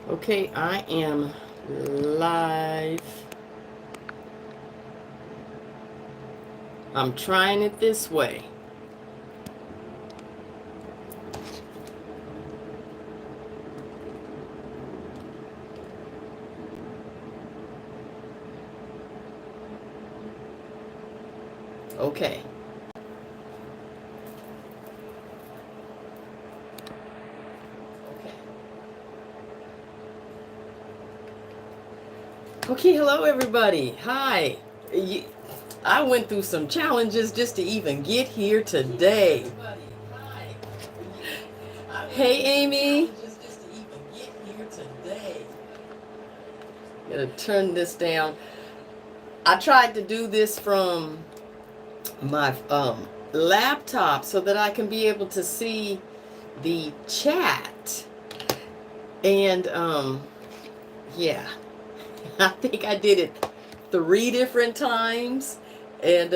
Okay, I am live. I'm trying it this way. Okay. Okay, hello everybody. Hi. I went through some challenges just to even get here today. Hey, Amy. Gotta turn this down. I tried to do this from my laptop so that I can be able to see the chat. And yeah, I think I did it 3 different times, and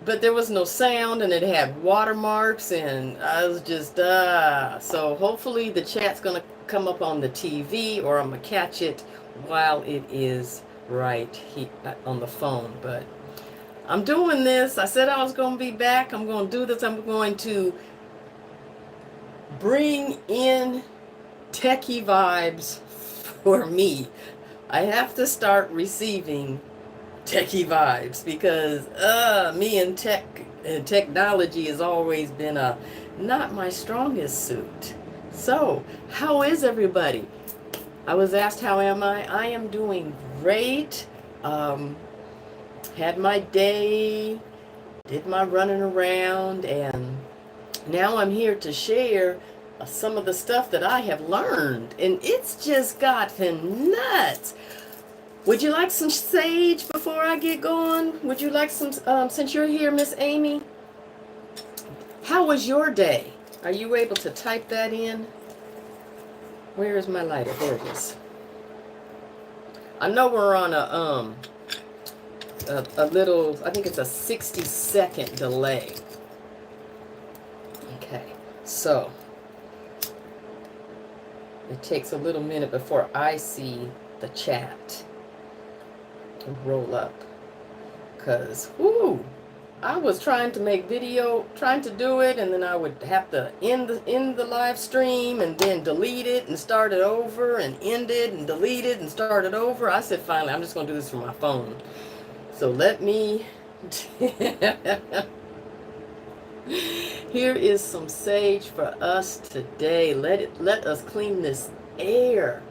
but there was no sound, and it had watermarks, and I was just so hopefully the chat's gonna come up on the TV, or I'm gonna catch it while it is right here on the phone. But I'm doing this. I said I was gonna be back. I'm gonna do this. I'm going to bring in techie vibes for me. I have to start receiving techie vibes because me and technology has always been not my strongest suit. So, how is everybody? I was asked how am I? I am doing great. Had my day, did my running around, and now I'm here to share some of the stuff that I have learned, and it's just gotten nuts. Would you like some sage before I get going? Would you like some, since you're here, Miss Amy? How was your day? Are you able to type that in? Where is my lighter? There it is. I know we're on a little, I think it's a 60-second delay. Okay, so it takes a little minute before I see the chat roll up, because I was trying to make video, trying to do it, and then I would have to end the live stream and then delete it and start it over and end it and delete it and start it over. I said finally I'm just going to do this from my phone. So let me here is some sage for us today. Let us clean this air,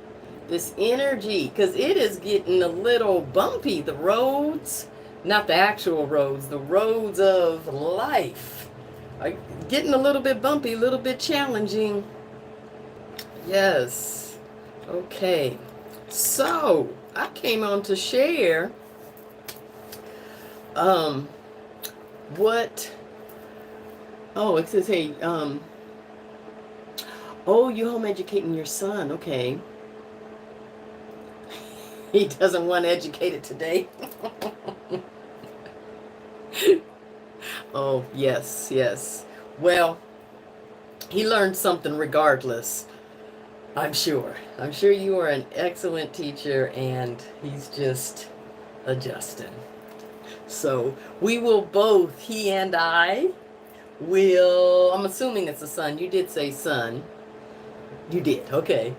this energy, because it is getting a little bumpy. The roads, not the actual roads, the roads of life are getting a little bit bumpy, a little bit challenging. Yes. Okay. So I came on to share what it says, hey, you home educating your son. Okay. He doesn't want to educate it today. Oh, yes, yes. Well, he learned something regardless. I'm sure. I'm sure you are an excellent teacher, and he's just adjusting. So we will both, he and I, will, I'm assuming it's a son. You did say son. You did, okay.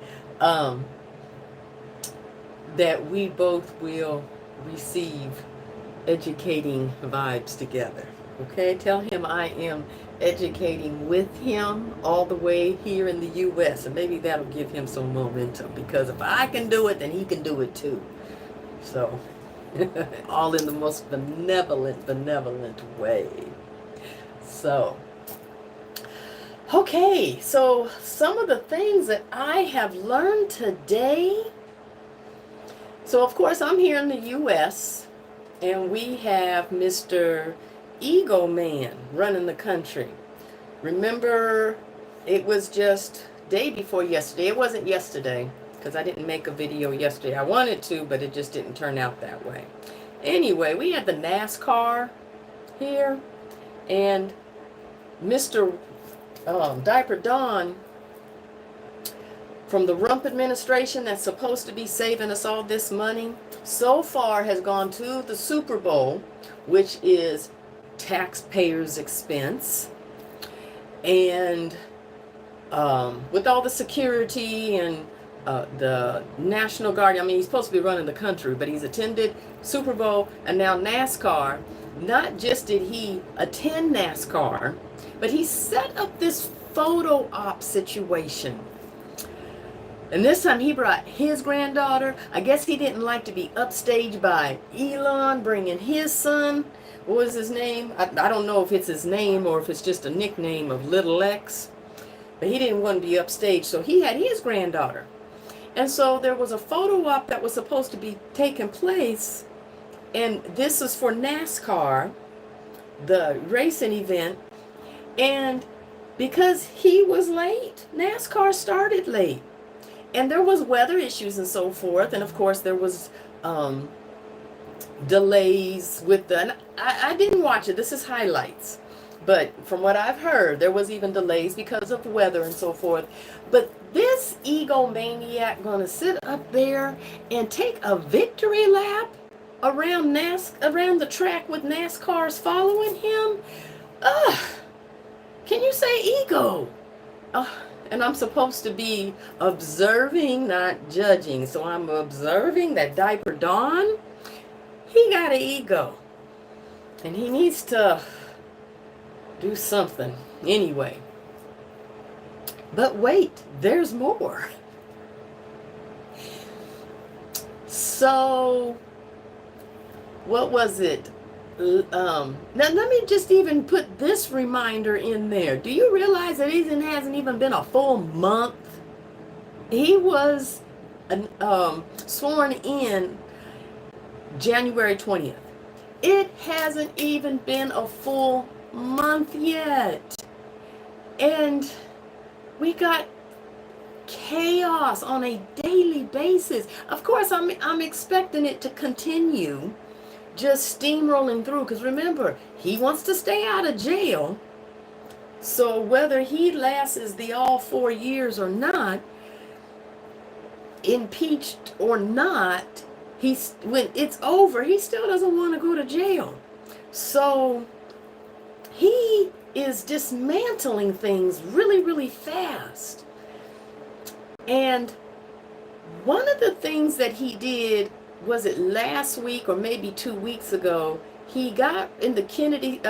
That we both will receive educating vibes together. Okay, tell him I am educating with him all the way here in the U.S. and maybe that'll give him some momentum, because if I can do it, then he can do it too. So, all in the most benevolent way. So, okay, so some of the things that I have learned today. So, of course, I'm here in the U.S., and we have Mr. Ego Man running the country. Remember, it was just day before yesterday. It wasn't yesterday, because I didn't make a video yesterday. I wanted to, but it just didn't turn out that way. Anyway, we had the NASCAR here, and Mr. Diaper Don from the Rump administration that's supposed to be saving us all this money, so far has gone to the Super Bowl, which is taxpayers' expense. And with all the security and the National Guard, I mean, he's supposed to be running the country, but he's attended Super Bowl and now NASCAR. Not just did he attend NASCAR, but he set up this photo op situation. And this time he brought his granddaughter. I guess he didn't like to be upstaged by Elon bringing his son. What was his name? I don't know if it's his name or if it's just a nickname of Little X. But he didn't want to be upstaged, so he had his granddaughter. And so there was a photo op that was supposed to be taking place. And this was for NASCAR, the racing event. And because he was late, NASCAR started late. And there was weather issues and so forth. And of course there was delays with the, and I didn't watch it, this is highlights. But from what I've heard, there was even delays because of weather and so forth. But this egomaniac gonna sit up there and take a victory lap around around the track with NASCARs following him? Can you say ego? And I'm supposed to be observing, not judging. So I'm observing that Diaper Dawn, he got an ego. And he needs to do something. Anyway. But wait, there's more. So, what was it? Now let me just even put this reminder in there. Do you realize that it hasn't even been a full month? He was sworn in January 20th. It hasn't even been a full month yet. And we got chaos on a daily basis. Of course, I'm expecting it to continue just steamrolling through, because remember, he wants to stay out of jail. So whether he lasts the all 4 years or not, impeached or not, when it's over, he still doesn't want to go to jail. So he is dismantling things really, really fast. And one of the things that he did, was it last week or maybe 2 weeks ago, he got in the Kennedy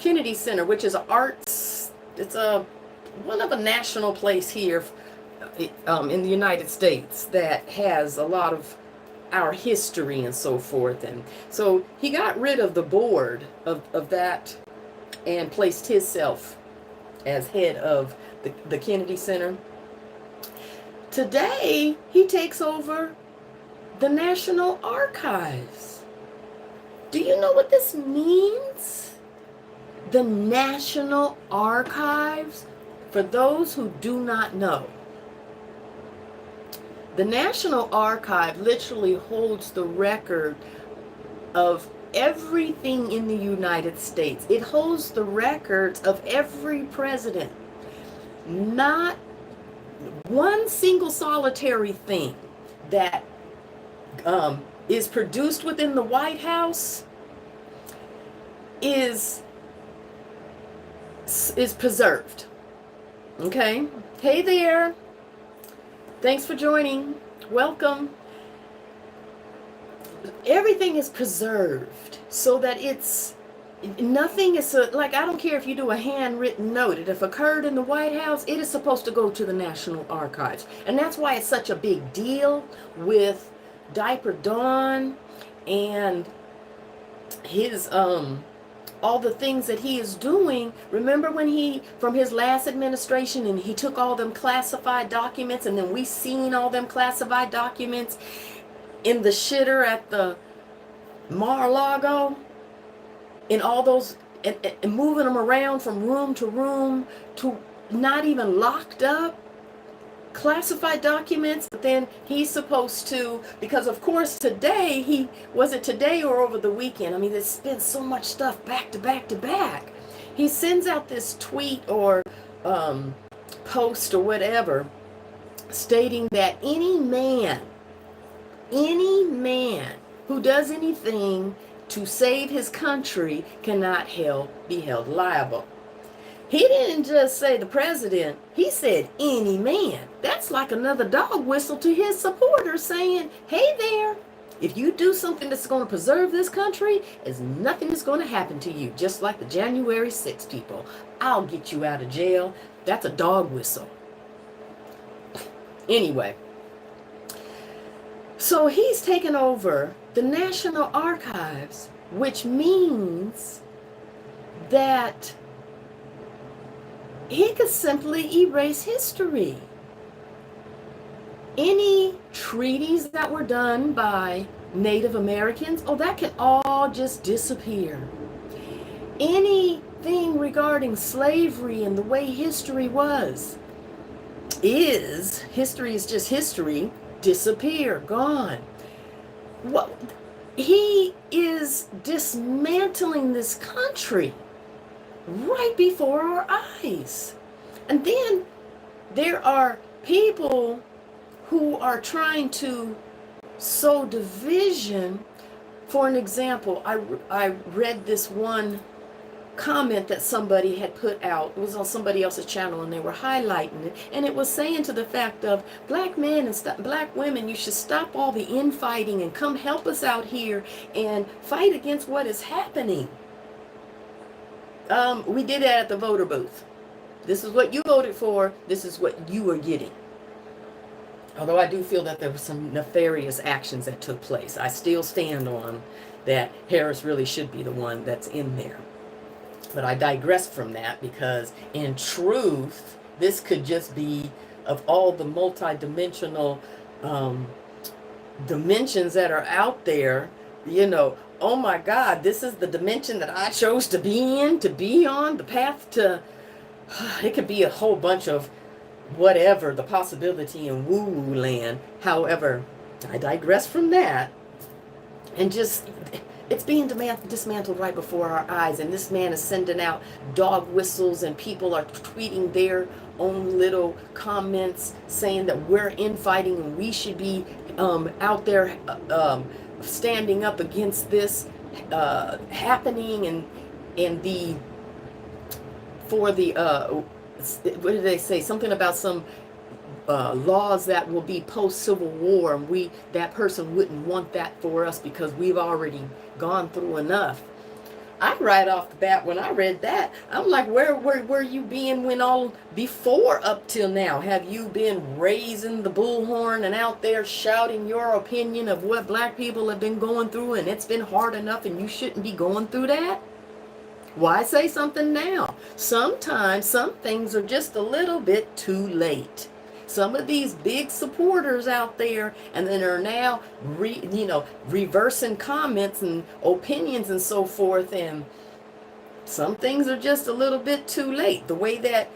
Kennedy Center, which is arts, it's one of a national place here in the United States that has a lot of our history and so forth. And so he got rid of the board of that and placed himself as head of the Kennedy Center. Today, he takes over the National Archives. Do you know what this means? The National Archives, for those who do not know, the National Archive literally holds the record of everything in the United States. It holds the records of every president. Not one single solitary thing that is produced within the White House is preserved. Okay? Hey there. Thanks for joining. Welcome. Everything is preserved so that nothing is like, I don't care if you do a handwritten note. If it occurred in the White House, it is supposed to go to the National Archives. And that's why it's such a big deal with Diaper Dawn and his all the things that he is doing. Remember when from his last administration, and he took all them classified documents, and then we seen all them classified documents in the shitter at the Mar-a-Lago, and all those, and moving them around from room to not even locked up, classified documents. But then he's supposed to, because of course today, was it today or over the weekend? I mean, there's been so much stuff back to back to back. He sends out this tweet or post or whatever stating that any man who does anything to save his country cannot be held liable. He didn't just say the president, he said any man. That's like another dog whistle to his supporters saying, hey there, if you do something that's going to preserve this country, there's nothing that's going to happen to you. Just like the January 6th people. I'll get you out of jail. That's a dog whistle. Anyway, so he's taken over the National Archives, which means that he could simply erase history. Any treaties that were done by Native Americans, that can all just disappear. Anything regarding slavery and the way history history is just history, disappear, gone. He is dismantling this country right before our eyes. And then there are people who are trying to sow division. For an example, I read this one comment that somebody had put out. It was on somebody else's channel, and they were highlighting it, and it was saying to the fact of black men and black women, you should stop all the infighting and come help us out here and fight against what is happening. We did that at the voter booth. This is what you voted for. This is what you are getting. Although I do feel that there were some nefarious actions that took place. I still stand on that Harris really should be the one that's in there. But I digress from that because in truth, this could just be, of all the multi-dimensional dimensions that are out there, oh my God, this is the dimension that I chose to be in, to be on, the path to, it could be a whole bunch of whatever, the possibility in woo-woo land. However, I digress from that, and just, it's being dismantled right before our eyes, and this man is sending out dog whistles, and people are tweeting their own little comments saying that we're infighting and we should be out there standing up against this happening, and what did they say? Something about some laws that will be post-Civil War, and that person wouldn't want that for us because we've already gone through enough. Right off the bat, when I read that, I'm like, where you been when all before up till now? Have you been raising the bullhorn and out there shouting your opinion of what black people have been going through, and it's been hard enough and you shouldn't be going through that? Why say something now? Sometimes some things are just a little bit too late. Some of these big supporters out there, and then are now reversing comments and opinions and so forth, and some things are just a little bit too late. The way that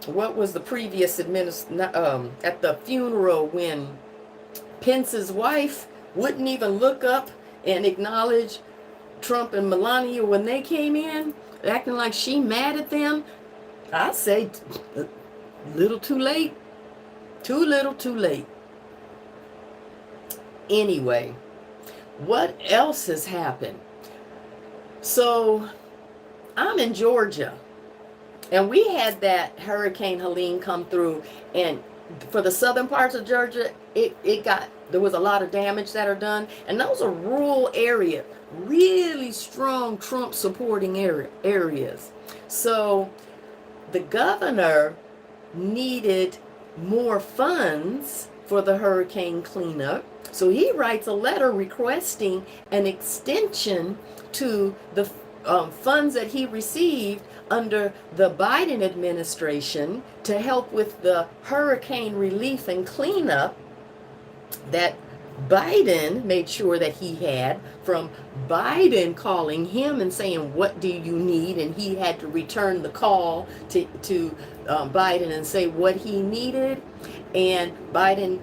what was the previous at the funeral, when Pence's wife wouldn't even look up and acknowledge Trump and Melania when they came in, acting like she mad at them. I say little too late. Too little too late. Anyway, what else has happened? So I'm in Georgia, and we had that Hurricane Helene come through, and for the southern parts of Georgia, there was a lot of damage that are done, and those are rural areas, really strong Trump supporting areas. So the governor needed more funds for the hurricane cleanup, so he writes a letter requesting an extension to the funds that he received under the Biden administration to help with the hurricane relief and cleanup that Biden made sure that he had, from Biden calling him and saying, what do you need? And he had to return the call to Biden and say what he needed. And Biden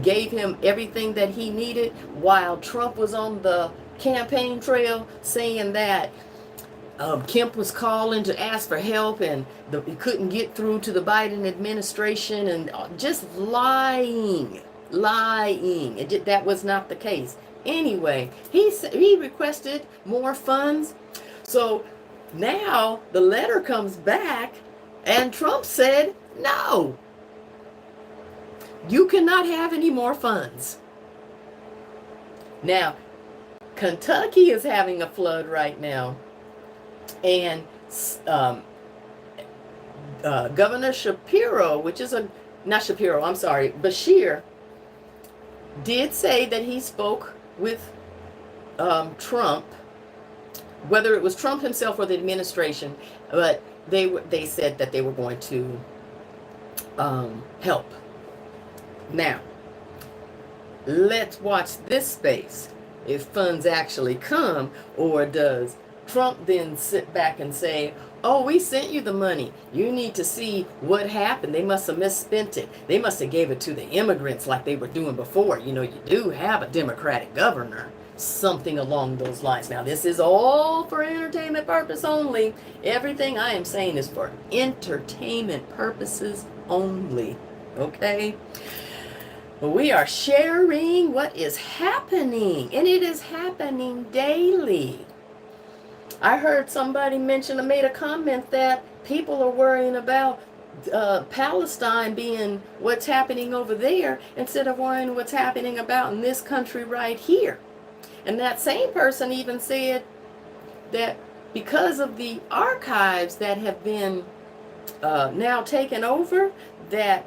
gave him everything that he needed, while Trump was on the campaign trail saying that Kemp was calling to ask for help, and he couldn't get through to the Biden administration, and just lying. That was not the case. Anyway, he requested more funds. So now the letter comes back, and Trump said, no, you cannot have any more funds. Now, Kentucky is having a flood right now. And Governor Shapiro, Bashir, did say that he spoke with Trump, whether it was Trump himself or the administration, but they said that they were going to help. Now, let's watch this space. If funds actually come, or does Trump then sit back and say, oh, we sent you the money. You need to see what happened. They must have misspent it. They must have gave it to the immigrants like they were doing before. You know, you do have a Democratic governor. Something along those lines. Now, this is all for entertainment purpose only. Everything I am saying is for entertainment purposes only. Okay? We are sharing what is happening, and it is happening daily. I heard somebody made a comment that people are worrying about Palestine being what's happening over there instead of worrying what's happening about in this country right here. And that same person even said that because of the archives that have been now taken over, that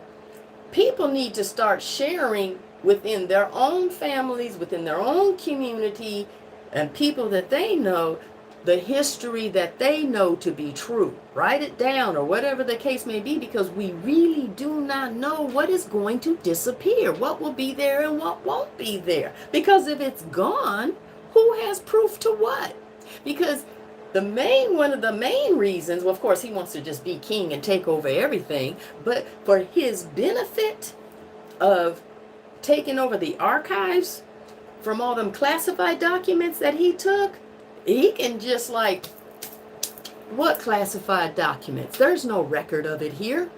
people need to start sharing within their own families, within their own community, and people that they know, the history that they know to be true. Write it down, or whatever the case may be, because we really do not know what is going to disappear, what will be there and what won't be there. Because if it's gone, who has proof to what? Because one of the main reasons, well, of course, he wants to just be king and take over everything, but for his benefit of taking over the archives from all them classified documents that he took, he can just what classified documents? There's no record of it here,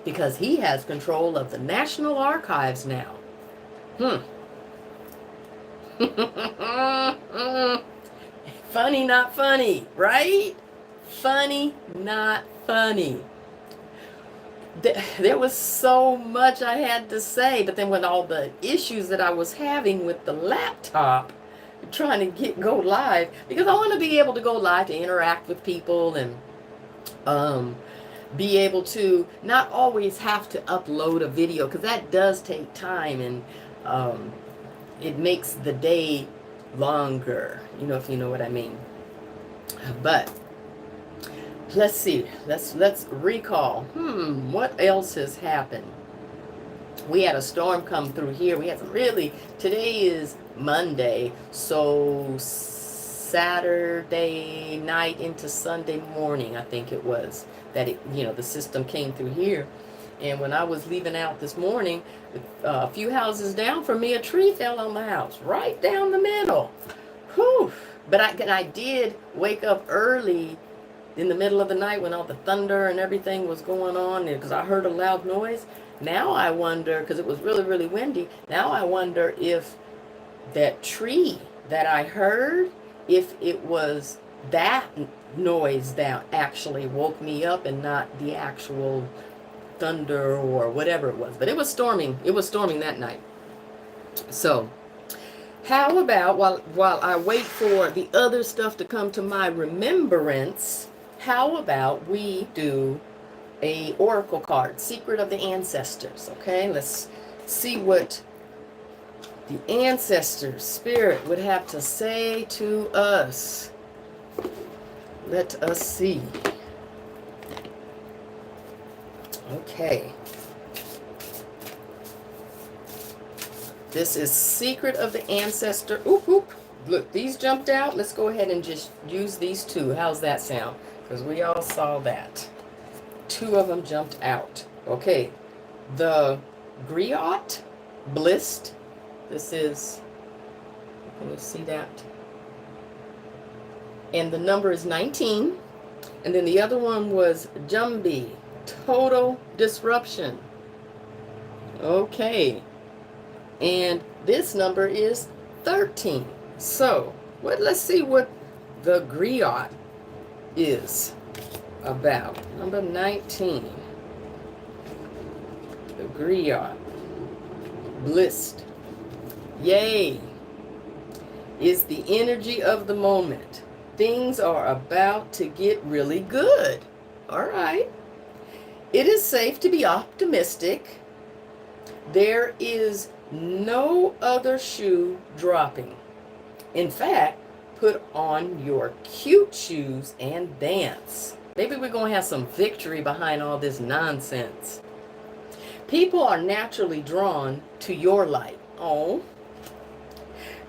because he has control of the National Archives now. Funny, not funny, right? Funny, not funny. There was so much I had to say, but then with all the issues that I was having with the laptop, trying to go live, because I want to be able to go live to interact with people and be able to not always have to upload a video, because that does take time, and it makes the day longer, if you know what I mean. But let's see, let's recall. What else has happened? We had a storm come through here. We had today is Monday, so Saturday night into Sunday morning, I think it was, that the system came through here. And when I was leaving out this morning, a few houses down from me, a tree fell on the house, right down the middle. Whew. But I did wake up early in the middle of the night when all the thunder and everything was going on, because I heard a loud noise. Now I wonder, because it was really, really windy, now I wonder if that tree that I heard, if it was that noise that actually woke me up and not the actual thunder or whatever it was. But it was storming. It was storming that night. So how about, while I wait for the other stuff to come to my remembrance, how about we do a oracle card, Secret of the Ancestors? Okay, let's see what the ancestors spirit would have to say to us. Let us see. Okay. This is Secret of the Ancestor. Oop, oop. Look, these jumped out. Let's go ahead and just use these two. How's that sound? Because we all saw that. Two of them jumped out. Okay. The Griot Blist. This is, can you see that? And the number is 19. And then the other one was Jumbi, total disruption. Okay. And this number is 13. So, let's see what the griot is about. Number 19. The griot. Blissed. Yay. Is the energy of the moment. Things are about to get really good. All right. It is safe to be optimistic. There is no other shoe dropping. In fact, put on your cute shoes and dance. Maybe we're going to have some victory behind all this nonsense. People are naturally drawn to your light. Oh.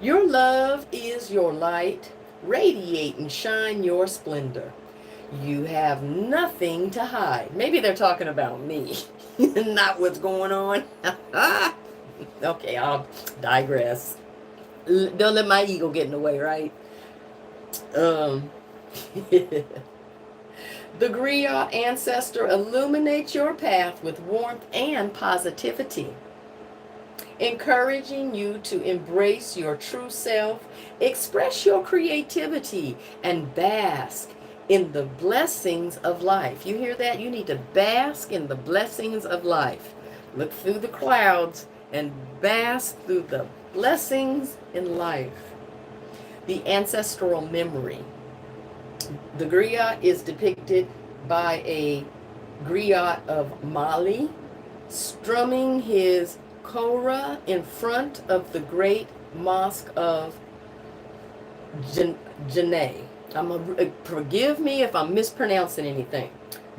Your love is your light. Radiate and shine your splendor. You have nothing to hide. Maybe they're talking about me, not what's going on. Okay, I'll digress. Don't let my ego get in the way, right? The griot ancestor illuminates your path with warmth and positivity, encouraging you to embrace your true self, express your creativity, and bask in the blessings of life. You hear that? You need to bask in the blessings of life. Look through the clouds and bask through the blessings in life. The ancestral memory. The griot is depicted by a griot of Mali strumming his kora in front of the great mosque of Janneh. Forgive me if I'm mispronouncing anything.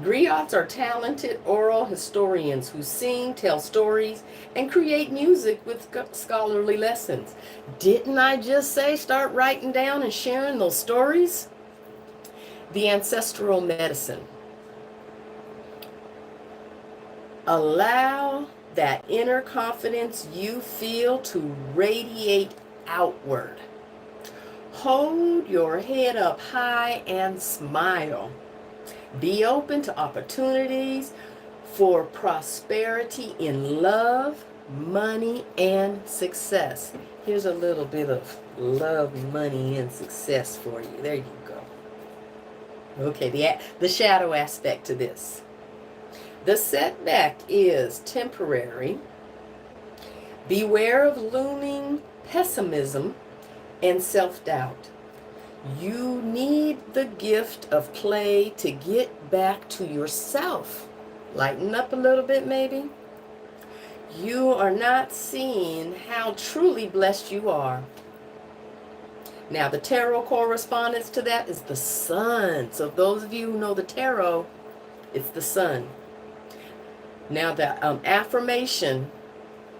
Griots are talented oral historians who sing, tell stories, and create music with scholarly lessons. Didn't I just say start writing down and sharing those stories? The ancestral medicine. Allow that inner confidence you feel to radiate outward. Hold your head up high and smile. Be open to opportunities for prosperity in love, money, and success. Here's a little bit of love, money, and success for you. There you go. Okay, the shadow aspect to this. The setback is temporary. Beware of looming pessimism and self-doubt. You need the gift of play to get back to yourself. Lighten up a little bit, maybe. You are not seeing how truly blessed you are. Now, the tarot correspondence to that is the sun. So those of you who know the tarot, it's the sun. Now, the affirmation,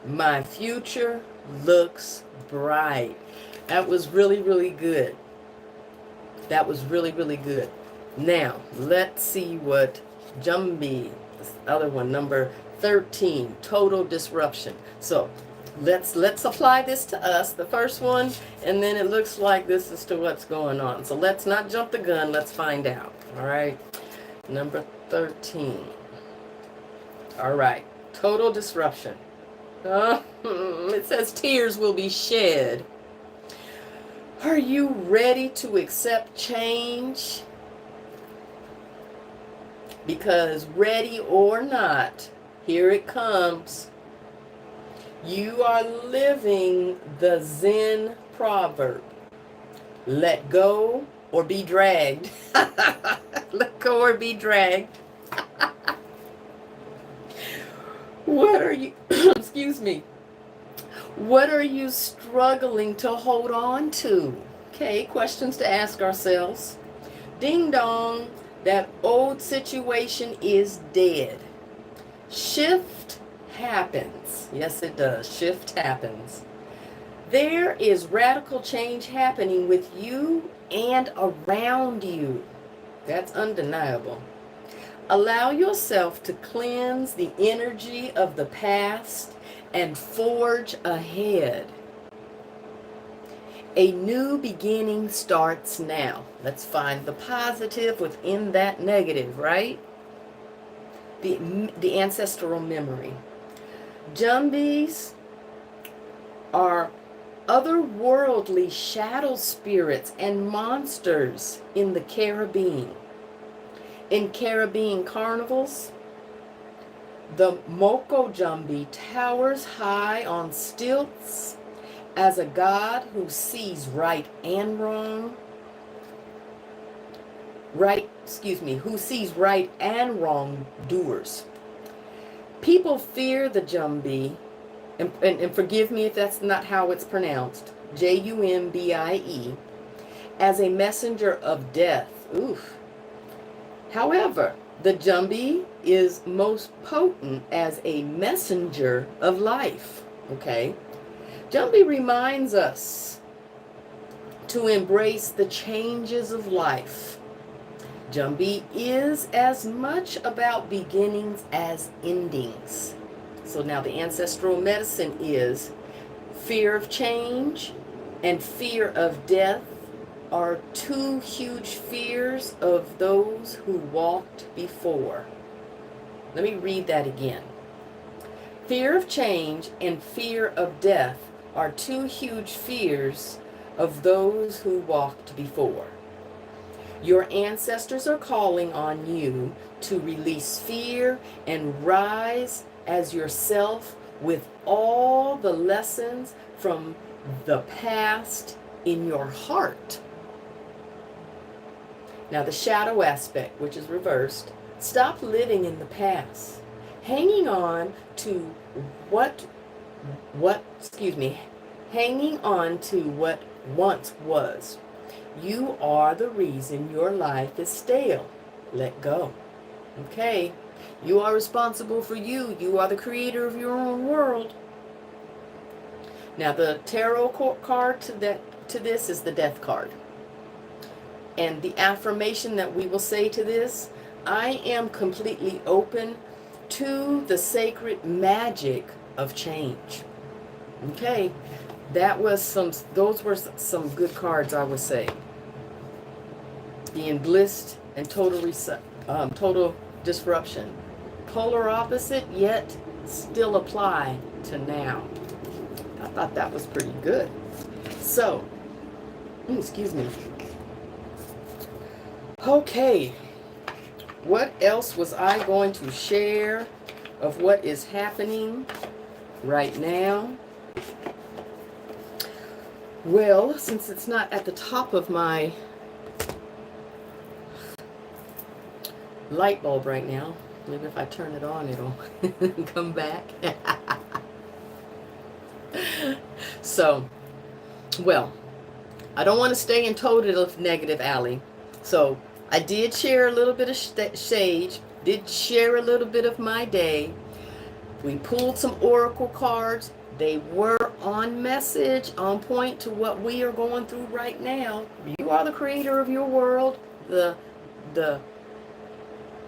my future looks bright. That was really, really good. That was really, really good. Now, let's see what Jumbi, this other one, number 13, total disruption. So, let's apply this to us, the first one, and then it looks like this is to what's going on. So, let's not jump the gun. Let's find out. All right. Number 13. All right. Total disruption. It says tears will be shed. Are you ready to accept change? Because ready or not, here it comes. You are living the Zen proverb. Let go or be dragged. Let go or be dragged. What are you, excuse me. What are you struggling to hold on to? Okay, questions to ask ourselves. Ding dong, that old situation is dead. Shift happens. Yes, it does. Shift happens. There is radical change happening with you and around you. That's undeniable. Allow yourself to cleanse the energy of the past and forge ahead. A new beginning starts now. Let's find the positive within that negative, right? The ancestral memory. Jumbies are otherworldly shadow spirits and monsters in the Caribbean. In Caribbean carnivals, the Moko Jumbi towers high on stilts as a god who sees right and wrong. Who sees right and wrong doers. People fear the Jumbi, and forgive me if that's not how it's pronounced, Jumbie, as a messenger of death. Oof. However, the Jumbi is most potent as a messenger of life. Okay? Jumbi reminds us to embrace the changes of life. Jumbi is as much about beginnings as endings. So now the ancestral medicine is fear of change and fear of death are two huge fears of those who walked before. Let me read that again. Fear of change and fear of death are two huge fears of those who walked before. Your ancestors are calling on you to release fear and rise as yourself with all the lessons from the past in your heart. Now the shadow aspect, which is reversed, stop living in the past, hanging on to hanging on to what once was. You are the reason your life is stale. Let go. Okay? You are responsible for you. You are the creator of your own world. Now the tarot card to this is the death card. And the affirmation that we will say to this, I am completely open to the sacred magic of change. Okay? Those were some good cards, I would say. Being blissed and total disruption. Polar opposite, yet still apply to now. I thought that was pretty good. So, excuse me. Okay, what else was I going to share of what is happening right now? Well, since it's not at the top of my light bulb right now, maybe if I turn it on, it'll come back. So, well, I don't want to stay in total negative alley. So, I did share a little bit of sage, did share a little bit of my day. We pulled some oracle cards. They were on message, on point to what we are going through right now. You are the creator of your world.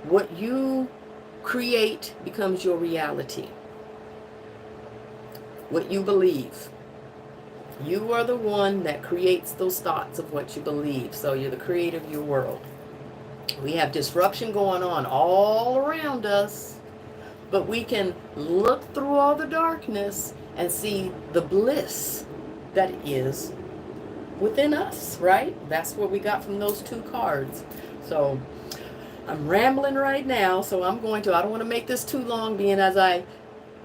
What you create becomes your reality. What you believe. You are the one that creates those thoughts of what you believe. So you're the creator of your world. We have disruption going on all around us, but we can look through all the darkness and see the bliss that is within us, right? That's what we got from those two cards. So I'm rambling right now, so I don't want to make this too long, being as I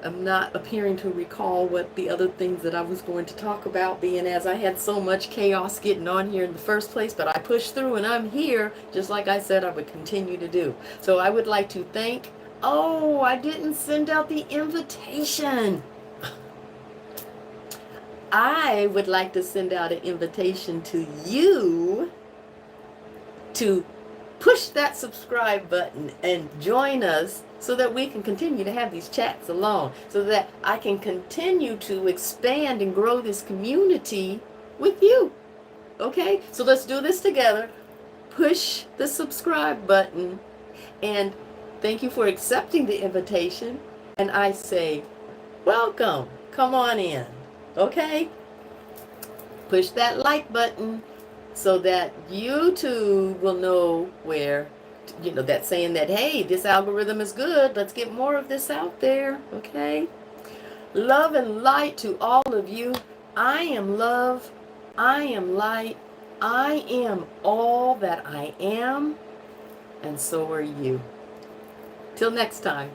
am not appearing to recall what the other things that I was going to talk about, being as I had so much chaos getting on here in the first place, but I pushed through and I'm here, just like I said I would continue to do. So I would like to thank, I didn't send out the invitation. I would like to send out an invitation to you to push that subscribe button and join us so that we can continue to have these chats along, so that I can continue to expand and grow this community with you. Okay? So let's do this together. Push the subscribe button, and thank you for accepting the invitation. And I say, welcome. Come on in. Okay? Push that like button so that YouTube will know where, that's saying that, hey, this algorithm is good. Let's get more of this out there. Okay? Love and light to all of you. I am love. I am light. I am all that I am. And so are you. Till next time.